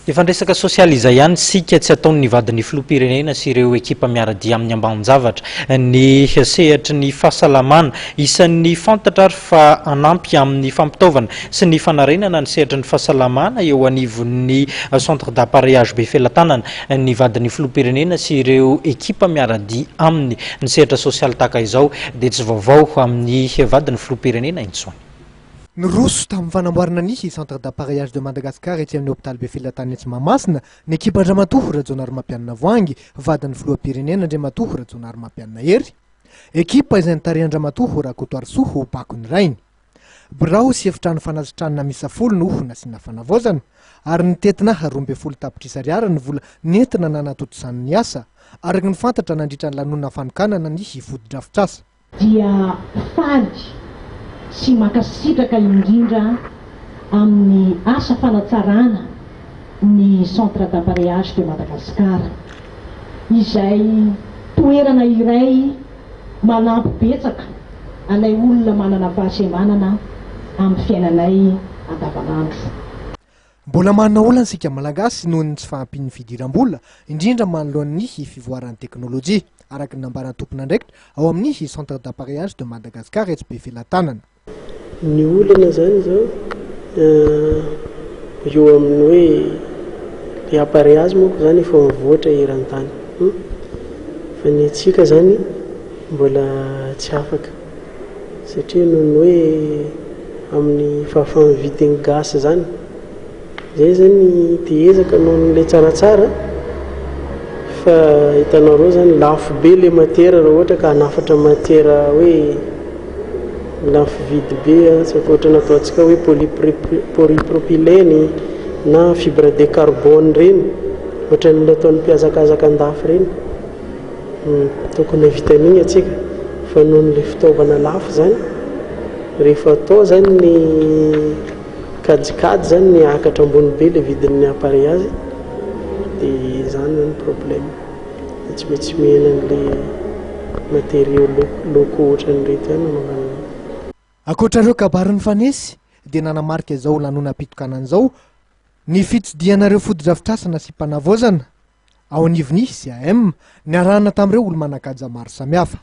Efa resaka sosializa ihany sika tsy ataon'ny vadin'ny filoham-pirenena sy ireo ekipa miara-dia amin'ny ambanin-javatra ny sehatra ny fahasalamana isan'ny fantatra ary fa anampy amin'ny fampitaovana sy ny fanarenana ny sehatra ny fahasalamana eo anivon'ny centre d'appareillage be felatanana ny vadin'ny filoham-pirenena sy ireo ekipa miara-dia aminy ny sehatra sosialy tahaka izao dia tsy vaovao amin'ny vadin'ny filoham-pirenena intsony. Niroso tamin'ny fanamboarana ny centre d'appareillage de Madagascar ety amin'ny hôpitaly be filatany etsy Mahamasina ny ekipa Andramatoho Rajaonary Mampianina Voangy vadin'ny filoham-pirenena Andriamatoho Rajaonary Mampianina Hery, ekipa izay nitarehy Andramatoho Rakotoarisoa Bakony Rainy. Birao sy efitrano fanasitranana misa folo no nasiana fanavaozana ary nitetina 12 tapitrisa ariary ny vola nentina nanatotosany ny asa araka ny fantatra nandritra ny lanonana fanokanana ny vodi-drafitrasa. Dia faly sy makasitraka indrindra amin'ny asa fanatsarana ny centre d'appareillage de Madagascar izay toerana iray manampy betsaka anay olona manana fahasembanana amin'ny fiainanay andavanandro. Mbola manana olana sika malagasy noho ny tsy fahampian'ny fidiram-bola indrindra manoloan'ny fivoaran'ny teknôlôjia araka ny nambarana tompon'andraikitra ao amin'ny centre d'appareillage de Madagascar etsy be felatanana. Ny olana zany zao eo amin'ny hoe le appareillage moa zany efa mivoatra eran-tany fa ny antsika zany mbola tsy afaka satria noho ny hoe amin'ny fahafahan'ny vidin'ny gasy zany zay zany tiezaka noho n'ilay tsaratsara fa hitanareo zany lafo be le matiera raha ohatra ka hanafatra matiera hoe lafo vidy be tsy ohatra nataontsika hoe polypropylène na fibre de carbone reny ohatra ny ataon'ny mpiazakazaka andafy reny tokony vitan'igny atsika fa noho n'le fitaovana lafo zany rehefa atao zany ny kajikajy zany ny akatra ambony be le vidin'ny appareillage dia zany zany problème tsy maintsy mihena n'le matériaux locaux ohatran'ireto ihany nanaovana. Ankoatrareo kabarin'ny fanesy dia nanamarika izao lanonam-pitokanan'izao ny fitsidihanareo fodi-drafitrasana sy mpanavaozana ao anivon'ny CAM niarahana tamin'ireo olo manan-kaja maro samihafa.